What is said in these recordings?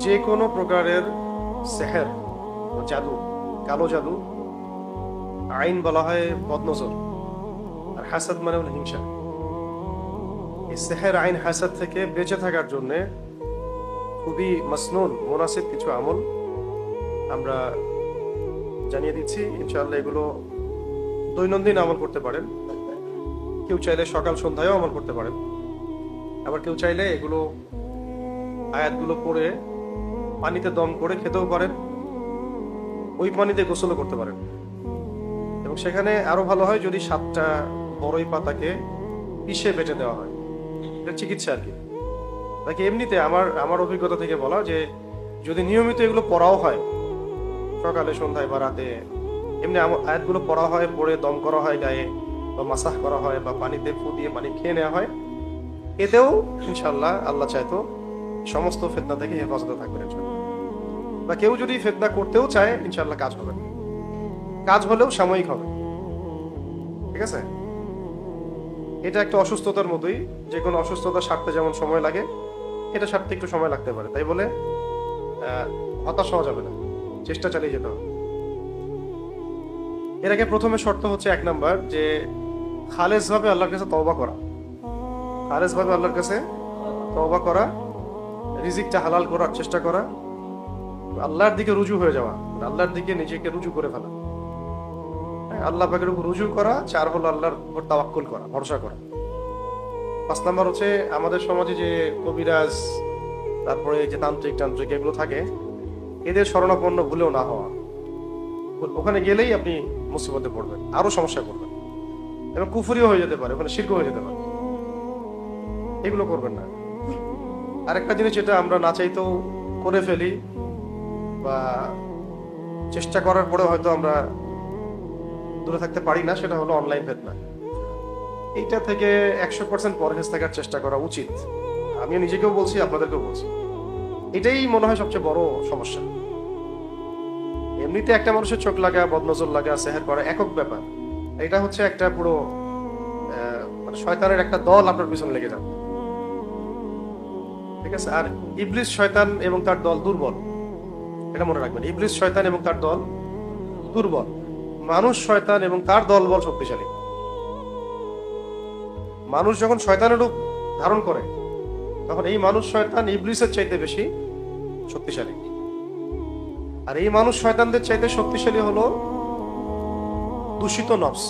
যে কোনো প্রকারের সেহের ও জাদু, কালো জাদু, আইন বলা হয় বদনজর, আর হাসাদ মানে হলো হিংসা। এই সেহের, আইন, হাসাদ থেকে বেঁচে থাকার জন্য খুবই মাসনুন মুনাসিব কিছু আমল আমরা জানিয়ে দিচ্ছি। ইনশাআল্লাহ এগুলো দৈনন্দিন আমল করতে পারেন। কেউ চাইলে সকাল সন্ধ্যায়ও আমল করতে পারেন, আবার কেউ চাইলে এগুলো আয়াতগুলো পড়ে পানিতে দম করে খেতেও পারেন, ওই পানিতে গোসলও করতে পারেন। এবং সেখানে আরো ভালো হয় যদি 7টা বড়ই পাতাকে পিষে বেটে দেওয়া হয়। এটা চিকিৎসা আর কি। নাকি এমনিতে আমার আমার অভিজ্ঞতা থেকে বলা যে যদি নিয়মিত এগুলো পড়াও হয় সকালে সন্ধ্যায় বা রাতে, এমনি আয়াতগুলো পড়া হয়, পড়ে দম করা হয় গায়ে, বা মাসাহ করা হয়, বা পানিতে ফু দিয়ে পানি খেয়ে নেওয়া হয়, এতেও ইনশাল্লাহ আল্লাহ চাইতো সমস্ত ফিতনা থেকে হেফাজতে থাকবেন ইনশাল্লাহ। বা কেউ যদি ফিতনা করতেও চায় ইনশাল্লাহ কাজ হবে, কাজ হলেও সাময়িক হবে। ঠিক আছে, এটা একটা অসুস্থতার মতোই। যে কোনো অসুস্থতা সারতে যেমন সময় লাগে, এটা সারতে একটু সময় লাগতে পারে। তাই বলে হতাশ হওয়া যাবে না, চেষ্টা চালিয়ে যেতে হবে। এর আগে প্রথমে শর্ত হচ্ছে 1 নাম্বার যে খালেস ভাবে আল্লাহর কাছে তওবা করা। খালেস ভাবে আল্লাহর কাছে তওবা করা, রিজিকটা হালাল করার চেষ্টা করা, আল্লাহর দিকে রুজু হয়ে যাওয়া, আল্লাহর দিকে নিজেকে রুজু করে ফেলা। আল্লাহ পাকের উপর রুজু করা। 4 হলো আল্লাহর উপর তাওয়াক্কুল করা, ভরসা করা। 5 নাম্বার হচ্ছে আমাদের সমাজে যে কবিরাজ, তারপরে যে তান্ত্রিক এগুলো থাকে, এদের শরণাপন্ন ভুলেও না হওয়া। ওখানে গেলেই আপনি মুসিবতে পড়বেন, আরো সমস্যায় পড়বেন, এবং কুফরিও হয়ে যেতে পারে, ওখানে শিরক হয়ে যেতে পারে। এগুলো করবেন না। আরেকটা জিনিস যেটা আমরা না চাইতেও করে ফেলি, বা চেষ্টা করার পরে হয়তো আমরা দূরে থাকতে পারি না, সেটা হলো অনলাইন ফিতনা। এইটা থেকে 100% পরহেজ থাকার চেষ্টা করা উচিত। আমি নিজেকেও বলছি, আপনাদেরকেও বলছি, এটাই মনে হয় সবচেয়ে বড় সমস্যা। এমনিতে একটা মানুষের চোখ লাগা, বদনজর লাগা, সেহের করা একক ব্যাপার। এটা হচ্ছে একটা পুরো মানে শয়তানের একটা দল আপনার পিছনে লেগে যাবে। ঠিক আছে, আর ইবলিস শয়তান এবং তার দল দুর্বল, এটা মনে রাখবেন। ইবলিস শয়তান এবং তার দল দুর্বল, মানুষ শয়তান এবং তার দলবল শক্তিশালী। মানুষ যখন শয়তানের রূপ ধারণ করে, তখন এই মানুষ শয়তান ইবলিসের চাইতে বেশি শক্তিশালী। আর এই মানুষ শয়তানদের চাইতে শক্তিশালী হলো দূষিত নফস।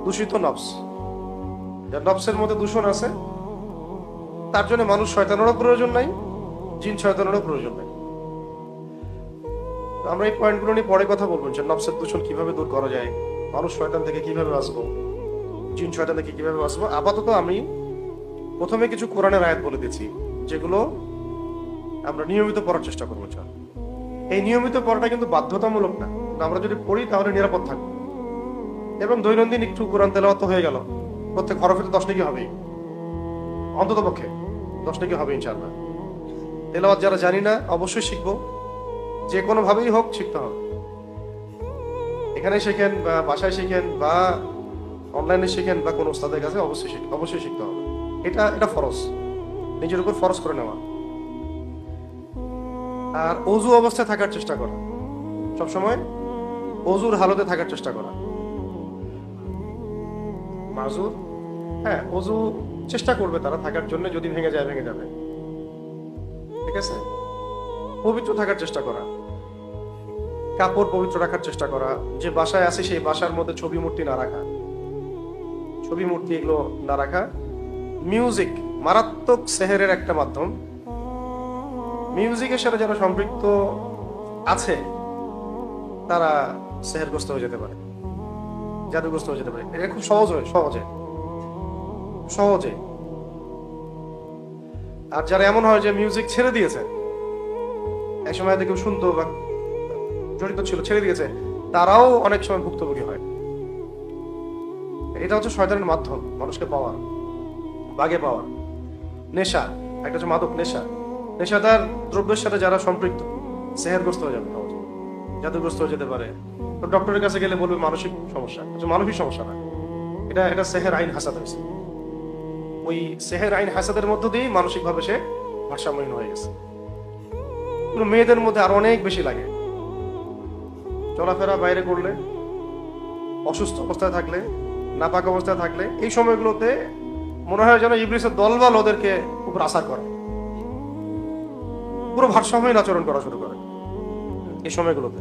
দূষিত নফস, যার নফসের মধ্যে দূষণ আছে, তার জন্য মানুষ শয়তানেরও প্রয়োজন নাই, জিন শয়তানেরও প্রয়োজন নাই। আমরা এই পয়েন্টগুলো নিয়ে পরে কথা বলবো, যে নফসের দূষণ কিভাবে দূর করা যায়, মানুষ শয়তান থেকে কিভাবে বাঁচবো, জিন শয়তান থেকে কিভাবে বাঁচবো। আপাতত আমি প্রথমে কিছু কোরআনের আয়াত বলে দিচ্ছি, যেগুলো আমরা নিয়মিত পড়ার চেষ্টা করবো। এই নিয়মিত পড়াটা কিন্তু বাধ্যতামূলক না, আমরা যদি পড়ি তাহলে নিরাপদ থাকবো। এবং দৈনন্দিন একটু কোরআন তেলাওয়াত তো হয়ে গেল, প্রত্যেক হরফে তো 10 নেকি হবেই, অন্তত পক্ষে 10 নেকি হবে ইনশাআল্লাহ। তেলাওয়াত যারা জানি না অবশ্যই শিখবো, যে কোনো ভাবেই হোক শিখতে হবে। এখানে শেখেন বা বাসায় শিখেন বা অনলাইনে শিখেন বা কোনো ওস্তাদের কাছে অবশ্যই শিখতে হবে। এটা ফরজ, নিজের উপর ফরজ করে নেওয়া। আর অজু অবস্থায় থাকার চেষ্টা করা, সবসময় অজুর হালতে থাকার চেষ্টা করা। মাজুর, হ্যাঁ, অজু চেষ্টা করবে তারা থাকার জন্য, যদি ভেঙে যাবে। ঠিক আছে, পবিত্র থাকার চেষ্টা করা, কাপড় পবিত্র রাখার চেষ্টা করা। যে বাসায় আছে সেই বাসার মধ্যে ছবি মূর্তি না রাখা, ছবি মূর্তি এগুলো না রাখা। মিউজিক মারাত্মক সেহেরের একটা মাধ্যম। মিউজিকের সাথে যারা সম্পৃক্ত আছে তারা সেহেরগ্রস্ত হয়ে যেতে পারে, জাদুগ্রস্ত হয়ে যেতে পারে। এটা খুব সহজে। আর যারা এমন হয় যে মিউজিক ছেড়ে দিয়েছে, একসময় কেউ শুনতো বা জড়িত ছিল, ছেড়ে দিয়েছে, তারাও অনেক সময় ভুক্তভোগী হয়। এটা হচ্ছে শয়তানের মাধ্যম মানুষকে পাওয়ার, বাগে পাওয়ার। নেশা, একটা হচ্ছে মাদক নেশা। নেশাদার দ্রব্যের সাথে যারা সম্পৃক্ত সেহেরগ্রস্ত হয়ে যাবে, জাদুগ্রস্ত হয়ে যেতে পারে। তো ডক্টরের কাছে গেলে বলবে মানসিক সমস্যা, মানসিক সমস্যা না, এটা সেহের আইন হাসাদ হয়েছে। ওই সেহের আইন হাসাদের মধ্য দিয়েই মানসিক ভাবে সে ভারসাম্যহীন হয়ে গেছে। এগুলো মেয়েদের মধ্যে আরো অনেক বেশি লাগে। চলাফেরা বাইরে করলে, অসুস্থ অবস্থায় থাকলে, নাপাক অবস্থায় থাকলে, এই সময়গুলোতে মনে হয় যেন ইবলিসের দলবল ওদেরকে উপর আসার করে, পুরো ভারসাম্যহীন আচরণ করা শুরু করে এই সময়গুলোতে।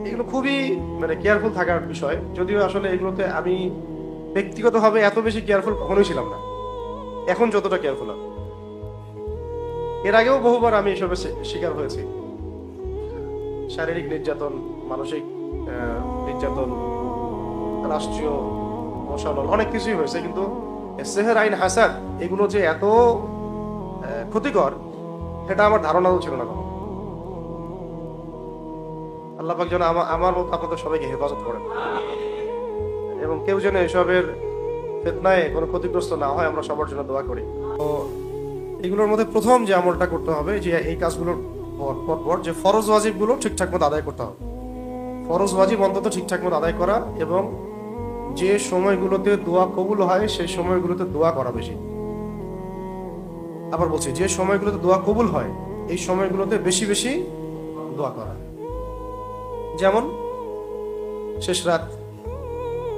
এগুলো খুবই কেয়ারফুল থাকার বিষয়। যদিও আসলে এগুলোতে আমি ব্যক্তিগতভাবে এত বেশি কেয়ারফুল কখনোই ছিলাম না, এখন যতটা কেয়ারফুল। এর আগেও বহুবার আমি এসবের শিকার হয়েছি। শারীরিক নির্যাতন, মানসিক নির্যাতন, রাষ্ট্রীয় মশালল, অনেক কিছুই হয়েছে। কিন্তু সেহের, আইন, হাসাদ এগুলো যে এত ক্ষতিকর সেটা আমার ধারণাও ছিল না। আল্লাহ পাক যেন আমার মতো আপনাদের সবাইকে হেফাজত করেন এবং কেউ যেন এসবের ফিতনায় কোনো ক্ষতিগ্রস্ত না হয়, আমরা সবার জন্য দোয়া করি। তো এগুলোর মধ্যে প্রথম যে আমলটা করতে হবে, যে এই কাজগুলোর পর যে ফরজ ওয়াজিবগুলো ঠিকঠাক মতো আদায় করতে হবে। ফরজ ওয়াজিব অন্তত ঠিকঠাক মতো আদায় করা, এবং যে সময়গুলোতে দোয়া কবুল হয় সেই সময়গুলোতে দোয়া করা বেশি। আবার বলছি, যে সময়গুলোতে দোয়া কবুল হয় এই সময়গুলোতে বেশি বেশি দোয়া করা। যেমন শেষ রাত,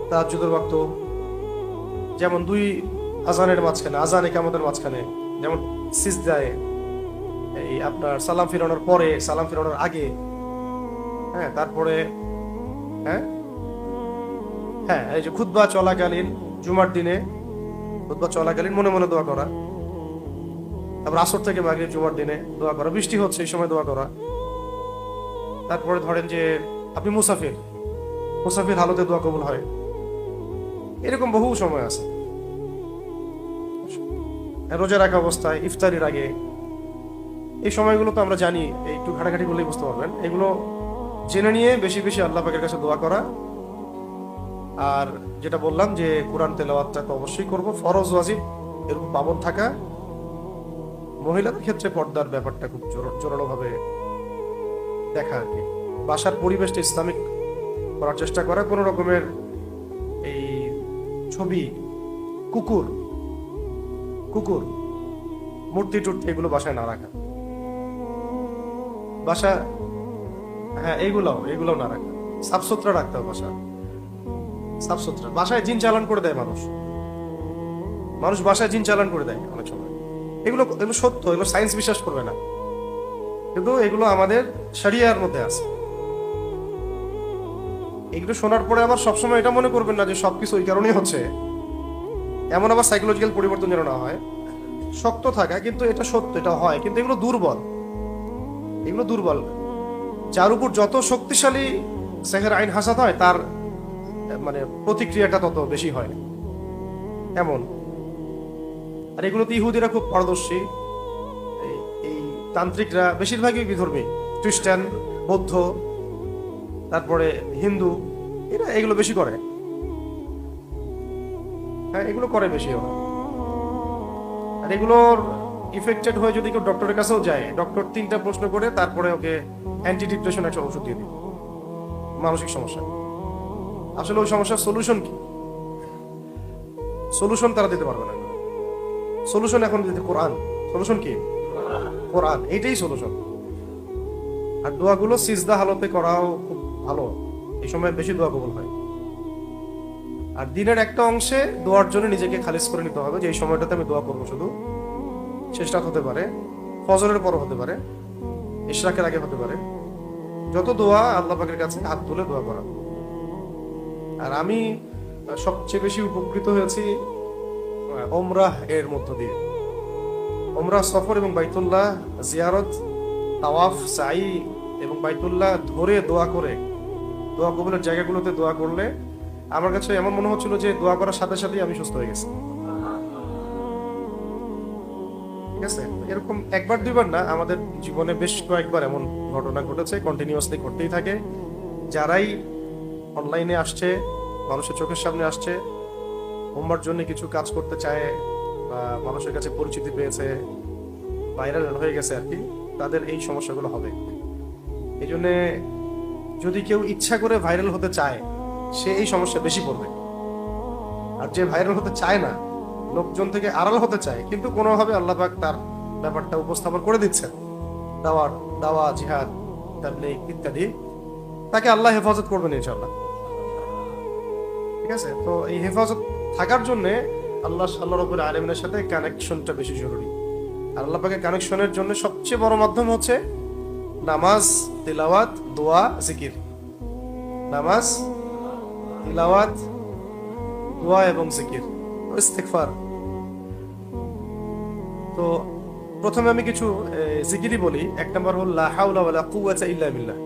তাহাজ্জুদের ওয়াক্ত, যেমন দুই আজানের মাঝখানে, আজান ইকামতের মাঝখানে, যেমন সিজদায়, এই আপনার সালাম ফিরানোর পরে, সালাম ফিরানোর আগে, হ্যাঁ, তারপরে হ্যাঁ হ্যাঁ এই যে খুতবা চলাকালীন, জুমার দিনে খুতবা চলাকালীন মনে মনে দোয়া করা। তারপর আসর থেকে মাগরিব জুমার দিনে দোয়া করা, বৃষ্টি হচ্ছে এই সময় দোয়া করা। তারপরে ধরেন যে আপনি মুসাফির হালতে দোয়া কবুল হয়। এরকম বহু সময় আছে। রোজা রাখা অবস্থায়, ইফতারির আগে, এই সময়গুলো তো আমরা জানি, একটু ঘাটাঘাটি করলেই বুঝতে পারবেন। এগুলো জেনে নিয়ে বেশি বেশি আল্লাহ পাকের কাছে দোয়া করা। আর যেটা বললাম যে কোরআন তেলাওয়াতটা তো অবশ্যই করব, ফরজ ওয়াজিব এরকম পাবন থাকা। মহিলাদের ক্ষেত্রে পর্দার ব্যাপারটা খুব জোরালো ভাবে দেখা আর কি। বাসার পরিবেশটা ইসলামিক করার চেষ্টা করা, কোনো রকমের এই ছবি, কুকুর মূর্তি টুর্তি এগুলো বাসায় না রাখা। বাসা, হ্যাঁ, এগুলো না রাখা, সাফ সুতরা রাখতে হবে বাসা, সাফ সুতরা। বাসায় জিন চালান করে দেয় মানুষ বাসায় জিন চালান করে দেয় অনেক সময়। এগুলো সত্য, এগুলো সায়েন্স বিশ্বাস করবে না, কিন্তু এগুলো আমাদের শরিয়ার মধ্যে আছে। এগুলো শোনার পরে আবার সবসময় এটা মনে করবেন না যে সবকিছু ওই কারণেই হচ্ছে, এমন আবার সাইকোলজিক্যাল পরিবর্তন যেন না হয়। শক্ত থাকা, কিন্তু এটা সত্য, এটা হয়, কিন্তু এগুলো দুর্বল। যার উপর যত শক্তিশালী সেহের, আইন, হাসাদ হয়, তার প্রতিক্রিয়াটা তত বেশি হয় এমন। আর এগুলোতে ইহুদিরা খুব পারদর্শী, এই তান্ত্রিকরা বেশিরভাগই বিধর্মী, খ্রিস্টান, বৌদ্ধ, তারপরে হিন্দু, এরা এগুলো বেশি করে। হ্যাঁ, এগুলো করে বেশি ওরা। আর এগুলোর ইফেক্টেড হয়ে যদি কেউ ডক্টরের কাছেও যায়, ডক্টর 3টা প্রশ্ন করে তারপরে ওকে অ্যান্টি ডিপ্রেশন একটা ওষুধ দিয়ে দিবে মানসিক সমস্যা। আসলে ওই সমস্যার সলিউশন কি? সলিউশন তারা দিতে পারবে না। সলিউশন এখন দিতে কোরআন। সলিউশন কি? কোরআন, এইটাই সলিউশন। আর দোয়াগুলো সিজদা হালতে করাও খুব ভালো, এই সময় বেশি দোয়া কবুল হয়। আর দিনের একটা অংশে দোয়ার জন্য নিজেকে খালিজ করে নিতে হবে, যে এই সময়টাতে আমি দোয়া করবো। শুধু শেষ রাত হতে পারে, ফজরের পর হতে পারে, ইশরাকের আগে হতে পারে। যত দোয়া আল্লাহ পাকের কাছে হাত তুলে দোয়া করা। আর আমি সবচেয়ে বেশি উপকৃত হয়েছি ওমরাহ এর মধ্য দিয়ে। ওমরাহ সফর এবং বাইতুল্লাহ জিয়ারত, তাওয়াফ, সাই এবং বাইতুল্লাহ ধরে দোয়া করে, দোয়া কবুলের জায়গাগুলোতে দোয়া করলে আমার কাছে এমন মনে হচ্ছিল যে দোয়া করার সাথে সাথেই আমি সুস্থ হয়ে গেছি। ঠিক আছে, এরকম একবার দুইবার না, আমাদের জীবনে বেশ কয়েকবার এমন ঘটনা ঘটেছে, কন্টিনিউয়াসলি ঘটতেই থাকে। যারাই অনলাইনে আসছে, মানুষের চোখের সামনে আসছে, উম্মার জন্য কিছু কাজ করতে চায় বা মানুষের কাছে পরিচিতি পেয়েছে, ভাইরাল হয়ে গেছে আর কি, তাদের এই সমস্যাগুলো হবে। এই জন্য যদি কেউ ইচ্ছা করে ভাইরাল হতে চায়, সে এই সমস্যা বেশি পড়বে। আর যে ভাইরাল হতে চায় না, লোকজন থেকে আড়াল হতে চায়, কিন্তু কোনোভাবে আল্লাহ পাক তার ব্যাপারটা উপস্থাপন করে দিচ্ছেন, দাওয়া, জিহাদ, তাবলীগ ইত্যাদি, তাকে আল্লাহ হেফাজত করবেন ইনশাআল্লাহ। ঠিক আছে? তো এই হেফাজত থাকার জন্য আল্লাহ রাব্বুল আলামিনের সাথে কানেকশনটা বেশি জরুরি। আর আল্লাহ পাকের কানেকশনের জন্য সবচেয়ে বড় মাধ্যম হচ্ছে নামাজ, তিলাওয়াত, দোয়া, জিকির। নামাজ, তিলাওয়াত, দোয়া এবং জিকির, ইস্তিগফার। তো প্রথমে আমি কিছু জিকিরই বলি। এক নম্বর হল লা হাওলা ওয়ালা কুওয়াতা ইল্লা বিল্লাহ।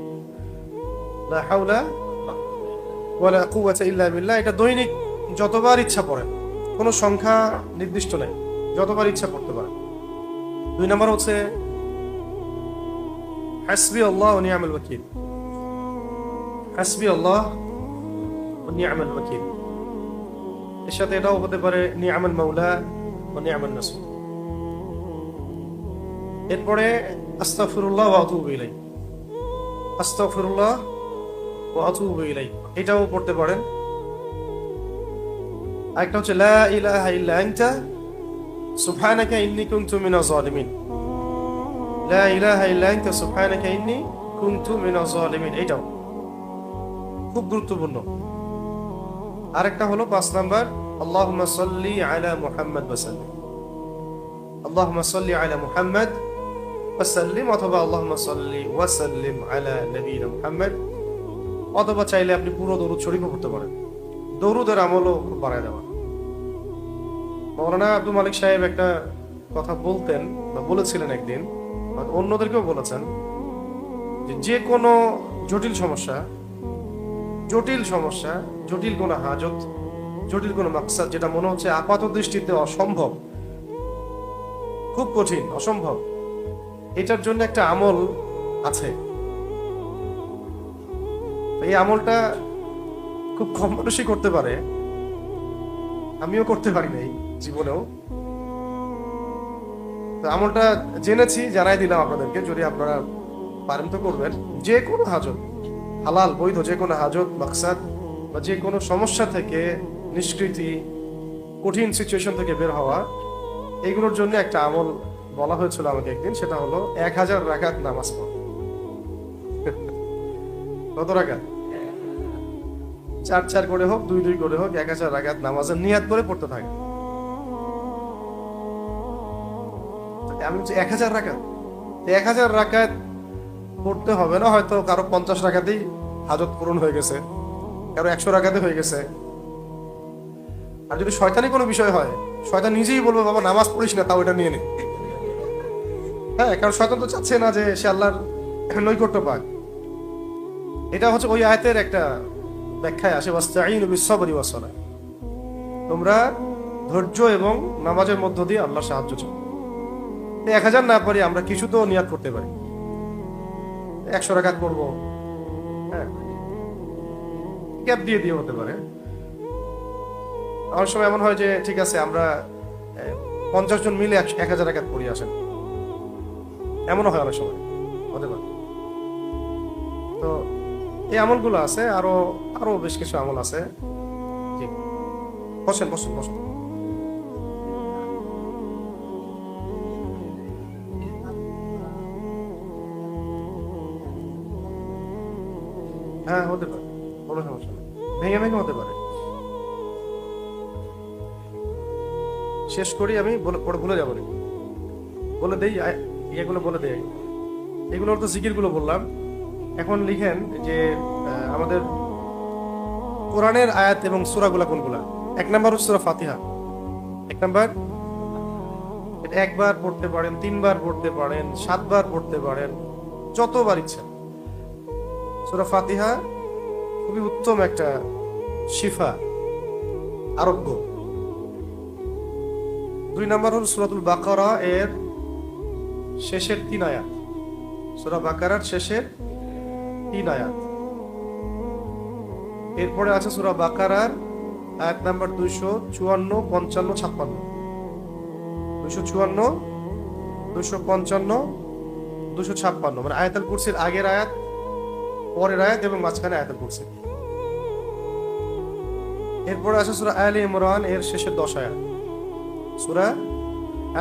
লা হাওলা ওয়ালা কুওয়াতা ইল্লা বিল্লাহ, এটা দৈনিক যতবার ইচ্ছা পড়েন, কোনো সংখ্যা নির্দিষ্ট নাই, যতবার ইচ্ছা পড়তে পারেন। 2 নম্বর হচ্ছে হাসবি আল্লাহ ওয়া নি'মাল ওয়াকিল। হাসবি আল্লাহ ওয়া নি'মাল ওয়াকিল, এর সাথে এটাও হতে পারে নি'মাল মাওলা ওয়া নি'মান নাসির। এরপরে আস্তাগফিরুল্লাহ ওয়া আতুবু ইলাইহি। আস্তাগফিরুল্লাহ ওয়া আতুবু ইলাইহি, এটাও পড়তে পারেন। আরেকটা হচ্ছে লা ইলাহা ইল্লা আনতা সুবহানাকা ইন্নী কুনতু মিনাজ জালিমিন। লা ইলাহা ইল্লা আনতা সুবহানাকা ইন্নী কুনতু মিনাজ জালিমিন, এটাও খুব গুরুত্বপূর্ণ। আরেকটা হলো 5 নাম্বার আল্লাহুম্মা সাল্লি আলা মুহাম্মাদ ওয়া সাল্লিম। আল্লাহুম্মা সাল্লি আলা মুহাম্মাদ ওয়া সাল্লিম, অথবা আল্লাহুম্মা সাল্লি ওয়া সাল্লিম আলা নবিয়িনা মুহাম্মাদ, অথবা চাইলে আপনি পুরো দরুদ শরীফও পড়তে পারেন। দরুদের আমলও খুব বাড়ায় দেওয়া। মাওলানা আব্দুল মালিক সাহেব একটা কথা বলতেন বা বলেছিলেন একদিন, অন্যদেরকেও বলেছেন, যে কোনো জটিল সমস্যা, জটিল কোনো হাজত, জটিল কোনো মাকসাদ, যেটা মনে হচ্ছে আপাত দৃষ্টিতে অসম্ভব, খুব কঠিন, অসম্ভব, এটার জন্য একটা আমল আছে। এই আমলটা খুব কম মানুষই করতে পারে, আমিও করতে পারি নাই জীবনেও। তো আমলটা জেনেছি, জানাই দিলাম আপনাদেরকে, যদি আপনারা পারেন তো করবেন। যে কোনো হাজত, হালাল বৈধ যে কোনো হাজত, মাকসাদ বা যে কোনো সমস্যা থেকে নিষ্কৃতি, কঠিন সিচুয়েশন থেকে বের হওয়া, এইগুলোর জন্য একটা আমল বলা হয়েছিল আমাকে একদিন। সেটা হলো 1000 রাকাত নামাজ পড়া। কত রাকাত? 4 করে হোক, 2 করে হোক, 1000 রাকাত নামাজের নিয়াত করে পড়তে থাকে। আমি 1000 রাকাত, 1000 রাকাত পড়তে হবে না। হয়তো কারো 50 রাকাতেই হাজত পূরণ হয়ে গেছে, কারো 100 রাকাতে হয়ে গেছে। আর যদি শয়তানি কোনো বিষয় হয়, শয়তান নিজেই বলবে বাবা নামাজ পড়িস না, তাও এটা নিয়ে নে। হ্যাঁ, কারণ শয়তান তো চাচ্ছে না যে সে আল্লাহর নৈকট্য পাক। এটা হচ্ছে ওই আয়াতের একটা ব্যাখ্যায় আসে, ওয়াস্তাঈনু বিস-সাবরি ওয়াস-সালাহ, তোমরা ধৈর্য এবং নামাজের মধ্য দিয়ে আল্লাহর সাহায্য চাও। 1000 না পারি, আমরা কিছু তো নিয়াত করতে পারি। 100 রাকাত পড়বো, হ্যাঁ, গ্যাপ দিয়ে হতে পারে। আমার সময় এমন হয় যে ঠিক আছে আমরা 50 জন মিলে 1000 রাকাত পড়ি, আসেন, এমনও হয় অনেক সময়, হতে পারে। তো এই আমলগুলো আছে, আরো বেশ কিছু আমল আছে। জি, বসেন। হ্যাঁ, হতে পারে, কোনো সমস্যা নেই, ভেঙে হতে পারে। শেষ করি আমি, ভুলে যাবো না, বলে দেই ইয়েগুলো, বলে দেই। এগুলোর তো জিকিরগুলো বললাম। এখন লিখেন যে আমাদের কোরআনের আয়াত এবং সূরাগুলা কোনগুলা। 1 নাম্বার হচ্ছে সূরা ফাতিহা। 1 নাম্বার, এটা 1 বার পড়তে পারেন, 3 বার পড়তে পারেন, 7 বার পড়তে পারেন, যতবার ইচ্ছা। সূরা ফাতিহা খুবই উত্তম একটা শিফা, আরোগ্য। 2 নাম্বার হল সূরাতুল বাকারা এর শেষের 3 আয়াত। সূরা বাকারার শেষের 3 আয়াত। এরপরে আছে সূরা বাকারার আয়াত নাম্বার 254, 55, 56। 254, 255, 256, মানে আয়াতুল কুরসির আগের আয়াত, পরের আয়াত এবং মাঝখানে আয়াতুল কুরসি। এরপরে আছে সূরা আলে ইমরান এর শেষের 10 আয়াত। সূরা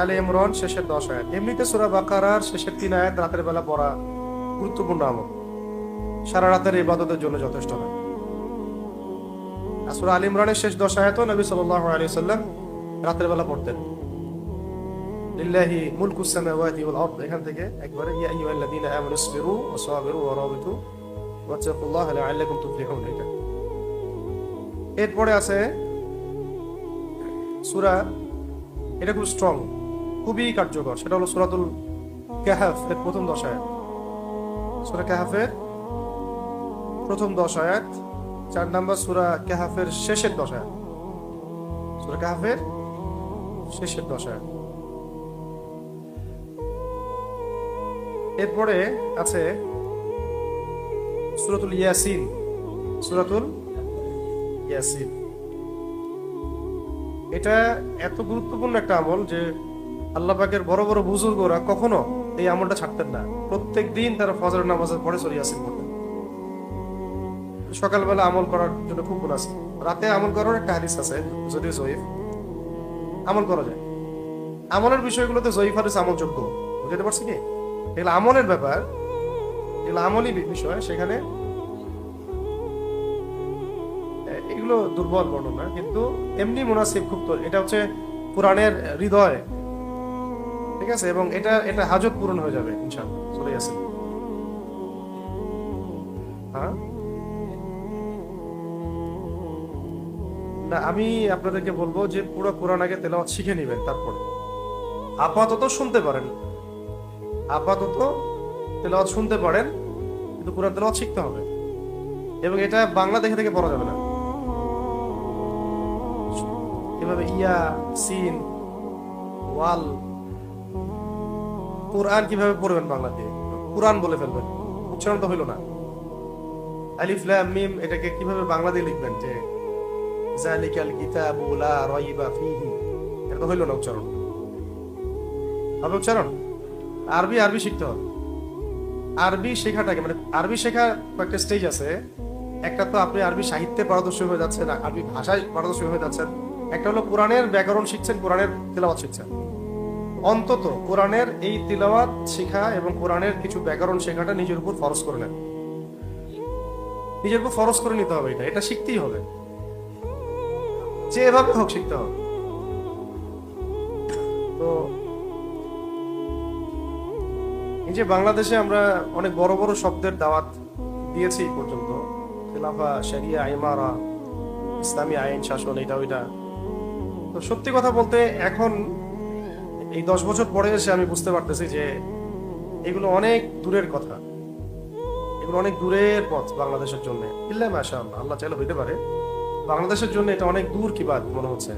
আলে ইমরান শেষের 10 আয়াত। এমনিতে সূরা বাকারার শেষের 3 আয়াত রাতের বেলা পড়া গুরুত্বপূর্ণ আমল, সারা রাতের ইবাদতের জন্য যথেষ্ট হয়। আর সূরা আলে ইমরানের শেষ 10 আয়াতও নবী সাল্লাল্লাহু আলাইহি ওয়াসাল্লাম রাতের বেলা পড়তেন। লিল্লাহি মুলকুস সামাওয়াতি ওয়াল আরদ, এখান থেকে একবারে ইয়া আইয়ুহাল্লাযীনা আমানু ইসবিরু ওয়া সাবিরু ওয়া রাবিতু ওয়াত্তাকুল্লাহা লাআল্লাকুম তুফলিহুন। এরপরে আছে সূরা, এটা খুব স্ট্রং, খুবই কার্যকর, সেটা হলো সূরাতুল কাহফ এর প্রথম 10 আয়াত। সূরা কাহফের প্রথম 10 আয়াত, 4 নাম্বার সূরা কাহফের শেষের 10 আয়াত। সূরা কাহফের শেষের 10 আয়াত। এরপরে আছে সূরাতুল ইয়াসিন। সূরাতুল ইয়াসিন এটা এত গুরুত্বপূর্ণ একটা আমল যে আল্লাহ পাকের বড় বড় বুজুর্গরা কখনো এই আমলটা ছাড়তেন না। প্রত্যেক দিন তারা ফজরের নামাজের পরে সূরা ইয়াসিন পড়তেন। সকালবেলা আমল করার জন্য খুব গুণ আছে, রাতে আমল করার একটা হাদিস আছে, যদিও জয়ীফ, আমল করা যায়। আমলের বিষয়গুলোতে জয়ীফ হাদিস আমলযোগ্য, বুঝতে পারছি কি? এগুলো আমলের ব্যাপার, এগুলো আমলই বিষয়, সেখানে এগুলো দুর্বল বর্ণনা, কিন্তু এমনি মুনাসিব খুব। তো এটা হচ্ছে কোরআনের হৃদয়, ঠিক আছে, এবং এটা হাজত পূরণ হয়ে যাবে ইনশাআল্লাহ। চলে আসে। হ্যাঁ না, আমি আপনাদেরকে বলবো যে পুরো কোরআন আগে তেলাওয়াত শিখে নেবেন, তারপর আপাতত শুনতে পারেন, আপাতত তেলাওয়াত শুনতে পারেন, কিন্তু কোরআন তেলাওয়াত শিখতে হবে। এবং এটা বাংলা দেখে থেকে পড়া যাবে না। এভাবে ইয়া সিন ওয়াল কোরআন কিভাবে পড়বেন বাংলা দিয়ে? কোরআন বলে ফেলবেন, উচ্চারণ তো হইল না। আলিফ লাম মিম এটাকে কিভাবে বাংলা দিয়ে লিখবেন যে যালিকাল কিতাবু লা রাইবা ফীহি, এটা তো হইল না উচ্চারণ। হবে উচ্চারণ? আরবি শিখতে হবে। আরবি শেখাটাকে, মানে আরবি শেখার কয়েকটা স্টেজ আছে। একটা তো আপনি আরবি সাহিত্যে পারদর্শী হয়ে যাচ্ছেন, আরবি ভাষায় পারদর্শী হয়ে যাচ্ছেন। একটা হলো কোরআনের ব্যাকরণ শিখছেন, কোরআনের তিলাওয়াত শিখছেন। অন্তত কোরআনের এই তিলাওয়াত শেখা এবং কোরআনের কিছু ব্যাকরণ শেখাটা নিজের উপর ফরজ করে নেন, নিজের উপর ফরজ করে নিতে হবে। এটা শিখতেই হবে, যে এভাবে হোক শিখতে হবে। তো এই যে বাংলাদেশে আমরা অনেক বড় বড় শব্দের দাওয়াত দিয়েছি পর্যন্ত, খেলাফা, শরিয়া, ইমারা, ইসলামী আইন শাসন, এটা ওইটা। তো সত্যি কথা বলতে এখন এই 10 বছর পরে এসে আমি বুঝতে পারতেছি যে এগুলো অনেক দূরের কথা, এগুলো অনেক দূরের পথ বাংলাদেশের জন্য। ইল্লা মাশাআল্লাহ, আল্লাহ চাইলে হইতে পারে, বাংলাদেশের জন্য এটা অনেক দূর কি বাদ মনে হচ্ছে।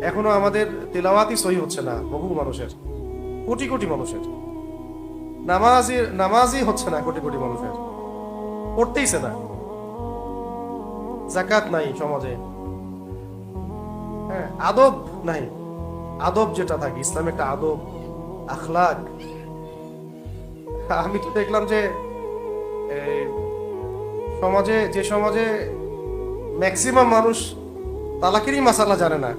এখনো আমাদের তেলাওয়াতই সহি হচ্ছে না, বহু মানুষের, কোটি কোটি মানুষের নামাজই হচ্ছে না, কোটি কোটি মানুষের পড়তেইছে না। যাকাত নাই সমাজে, হ্যাঁ, আদব নাই। আদব যেটা থাকে ইসলামে, একটা আদব আখলাক। আমি তো দেখলাম যে সমাজে ম্যাক্সিমাম মানুষ তালাকেরই মাসালা জানে না,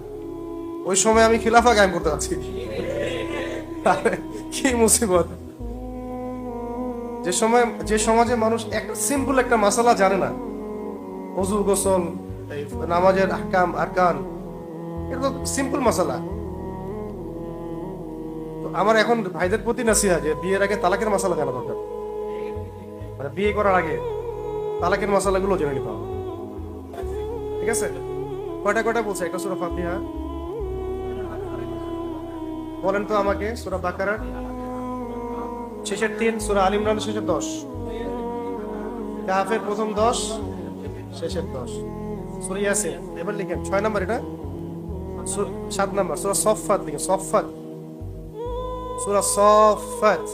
ওই সময় আমি খিলাফা কায়েম করতে যাচ্ছি। কি মুসিবত! যে সমাজে মানুষ একটা সিম্পল একটা মাসালা জানে না, ওযু, গোসল, নামাজের আহকাম, আরকান, এটা তো সিম্পল মাসালা। তো আমার এখন ভাইদের প্রতি নাসিহা যে বিয়ের আগে তালাকের মাসালা জানা দরকার, মানে বিয়ে করার আগে তালাকের মাসালাগুলো জেনে নিতে হবে, ঠিক আছে? কয়টা বলছে? একটা সূরা ফাতিহা বলেন তো আমাকে। সূরা বাকারার শেষের 3, সূরা আলে ইমরানের শেষের 10, কাহফের প্রথম 10, শেষের 10, সূরা ইয়াসিন। এবার লিখেন 6 নাম্বার, এটা 7 নাম্বার সূরা সফফাত লিখেন। সফফাত, সূরা সফফাত,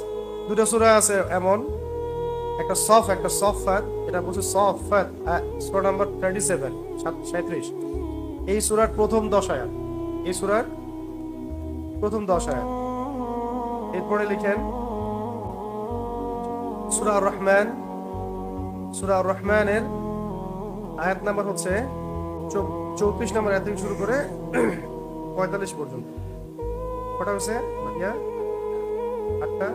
দুটো সূরা আছে এমন, একটা সফ একটা সফফাত। এটা বলছে সফফাত, সূরা নাম্বার 37, 37। এই সূরার প্রথম 10 আয়াত, এই সূরার প্রথম 10 আয়াত। এরপরে লিখেন সূরা আর রহমান। সূরা আর রহমানের আয়াত নাম্বার হচ্ছে 34 নম্বর আয়াত থেকে শুরু করে 45 পর্যন্ত। কটা হয়েছে ভাইয়া? 8টা।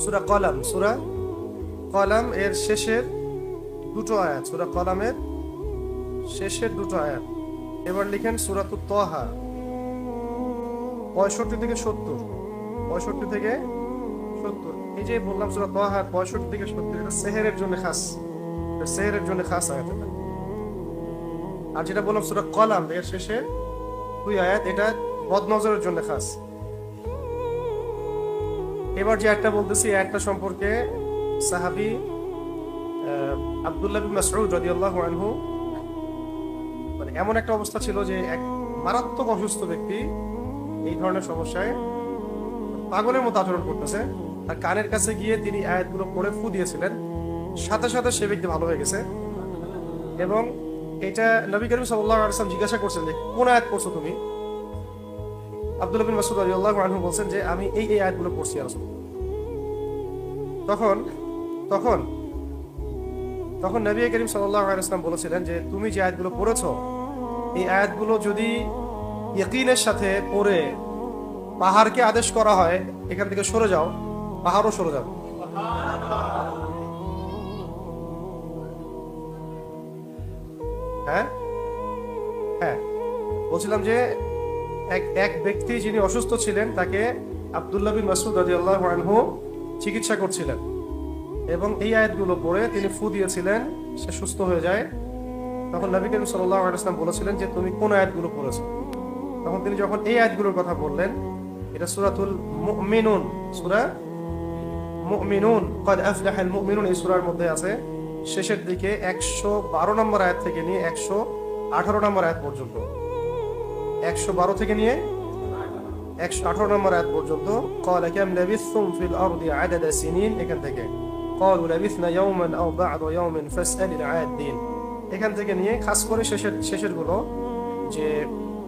সূরা কলাম, সূরা কলাম এর শেষের দুটো আয়াত, সূরা কলামের শেষের দুটো আয়াত। এবার লিখেন সূরাতুত তাহা 65 থেকে 70, 65 থেকে 70। এই যে বললাম সূরা তাহা 65 থেকে 70, এটা সেহেরের জন্য খাস, সেহেরের জন্য খাস আয়াত এটা। আর যেটা বললাম সূরা কলাম এর শেষে 2 আয়াত, এটা বদনজরের জন্য খাস। এবার যে আয়াতটা বলতেছি, আয়াতটা সম্পর্কে সাহাবী আব্দুল্লাহ বিন মাসউদ রাদিয়াল্লাহু আনহু, মানে এমন একটা অবস্থা ছিল যে এক মারাত্মক অসুস্থ ব্যক্তি এই ধরনের সমস্যায় পাগলের মতো আচরণ করতেছে, আর কানের কাছে গিয়ে তিনি আয়াতগুলো পড়ে ফু দিয়েছিলেন, সাথে সাথে সে ব্যক্তি ভালো হয়ে গেছে। এবং এটা নবী করিম সাল্লাল্লাহু আলাইহি ওয়াসাল্লাম জিজ্ঞাসা করছেন যে কোন আয়াত পড়ছো তুমি? আব্দুল্লাহ বিন মাসউদ রাদিয়াল্লাহু আনহু বলছেন যে আমি এই আয়াতগুলো পড়ছি ইয়া রাসূলুল্লাহ। তখন তখন তখন নবী করিম সাল্লাল্লাহু আলাইহি ওয়াসাল্লাম বলেছিলেন যে তুমি যে আয়াতগুলো পড়েছো, এই আয়াতগুলো যদি ইয়াকিনের সাথে পড়ে পাহাড়কে আদেশ করা হয় এখান থেকে সরে যাও, পাহাড়ও সরে যাবে। হ্যাঁ হ্যাঁ, বলছিলাম যে এক ব্যক্তি যিনি অসুস্থ ছিলেন, তাকে আব্দুল্লাহ বিন মাসউদ রাদিয়াল্লাহু আনহু চিকিৎসা করছিলেন, এবং এই আয়াতগুলো পড়ে তিনি ফু দিয়েছিলেন, সে সুস্থ হয়ে যায়। তখন নবী করিম সাল্লাল্লাহু আলাইহি ওয়াসাল্লাম বলেছিলেন যে তুমি কোন আয়াতগুলো পড়েছো? তখন তিনি যখন এই আয়াতগুলোর কথা বললেন, এটা সূরাতুল মুমিনুন, সূরা মুমিনুন, ক্বাদ আফলাহাল মুমিনুন, এই সূরার মধ্যে আছে। শেষের দিকে 112 নম্বর আয়াত থেকে নিয়ে 118 নম্বর আয়াত পর্যন্ত, 112 থেকে নিয়ে 118 নম্বর আয়াত পর্যন্ত। ক্বালা কাম লাবিসতুম ফিল আরদি আদাদা সিনিন, এখান থেকে ক্বালু লাবিসনা ইয়াওমান আও বা'দা ইয়াওমিন ফাসআলিল আদিন, এখান থেকে নিয়ে খাস করে শেষের গুলো যে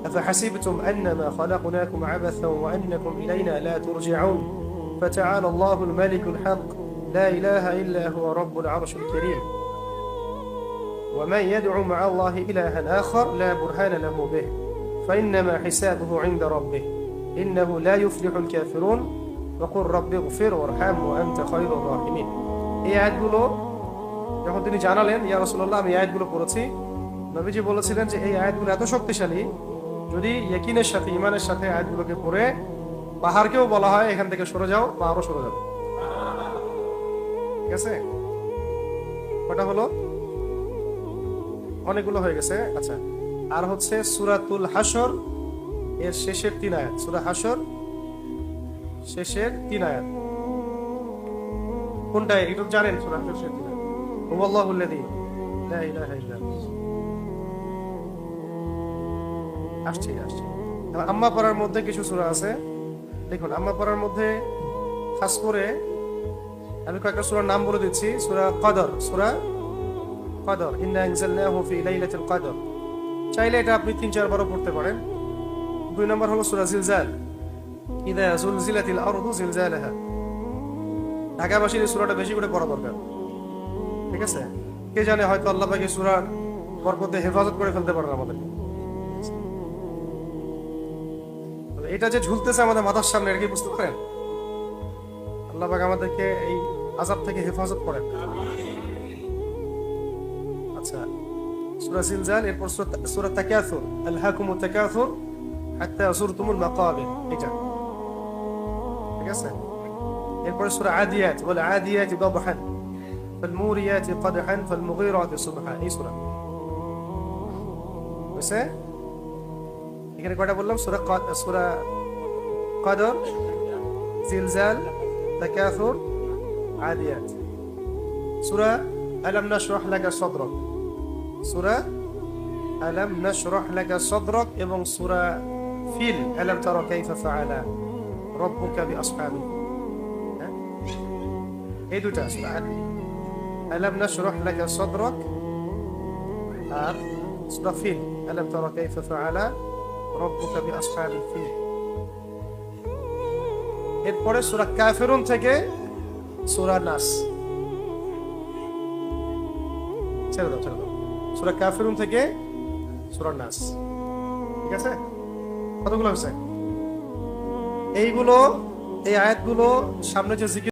أفحسبتم أنما خلقناكم عبثا وأنكم إلينا لا ترجعون فتعالى الله الملك الحق لا إله إلا هو رب العرش الكريم ومن يدعو مع الله إلها آخر لا برهان له به فإنما حسابه عند ربه إنه لا يفلح الكافرون وقل رب اغفر وارحم وأنت خير الراحمين। এই আয়াতগুলো যখন তিনি জানালেন ইয়া রাসূলুল্লাহ আমি আয়াতগুলো পড়েছি, নবীজি বলেছিলেন যে এই আয়াতগুলো এত শক্তিশালী, যদি ইয়াকিনের সাথে ঈমানের সাথে আয়াতগুলোকে পড়ে পাহাড়কেও বলা হয় এখান থেকে সরে যাও, পাহাড়ও সরে যাবে। ঠিক আছে, কটা হলো? অনেকগুলো হয়ে গেছে। আচ্ছা, আর হচ্ছে সূরাতুল হাশর এর শেষের 3 আয়াত, সূরা হাশর শেষের 3 আয়াত কোনটা? একটু জানেন সূরা হাশর শেষের 3 আয়াত? হুয়াল্লাহুল্লাযী লা ইলাহা ইল্লা হু। আসছে। আম্মা পাড়ার মধ্যে কিছু সূরা আছে, দেখুন আম্মা পাড়ার মধ্যে খাস করে আমি কয়েকটা সূরার নাম বলে দিচ্ছি। সূরা কদর, সূরা কদর, ইন্না আনজালনাহু ফি লাইলাতিল কদর, চাইলে এটা আপনি 3-4 বারও পড়তে পারেন। 2 নম্বর হলো সূরা জিলজাল, ইযা যুলজিলাতিল আরদু জিলজালাহা, ঢাকাবাসীর এই সূরাটা বেশি করে পড়া দরকার। ঠিক আছে, কে জানে হয়তো আল্লাহ পাক এই সূরার বরকতে হেফাজত করে ফেলতে পারেন আমাদের। এটা যে ঝুলতেছে আমাদের মাথার সামনে, এটা কি বুঝতে পারেন? আল্লাহ পাক আমাদেরকে এই আযাব থেকে হেফাজত করেন। আচ্ছা, সূরা জিলজাল, এরপর সূরা তাকাসুর, আলহাকুমুত তাকাসুর হাত্তা যুরতুমুল মাকাবির, এটা ঠিক আছে। এরপর সূরা আদিয়াত, ওয়াল আদিয়াতি দাবহান ফাল মুরিয়াতি কদহান ফাল মুগীরাতি সুবহা, এই সূরা বুঝছে? এখানে কয়টা বললাম? সূরা কদর, জিলজাল, তাকাসুর, আদিয়াত। সূরা আলাম নাশরাহ লাকা সাদরাক, সূরা আলাম নাশরাহ লাকা সাদরাক, এবং সূরা ফিল, আলাম তারা কাইফা ফাআলা রাব্বুকা বিআসহাবিল, এই দুটা সূরা আলাম নাশরাহ লাকা সাদরাক আর সূরা ফিল, আলাম তারা কাইফা ফাআলা রাব্বুকা বিআসহাবিল ফিল। এরপরে সূরা কাফিরুন থেকে সূরা নাস, ছেড়ে দাও। সূরা কাফিরুন থেকে সূরা নাস, ঠিক আছে? কতগুলো হয়েছে? এইগুলো, এই আয়াতগুলো সামনে যে জিকির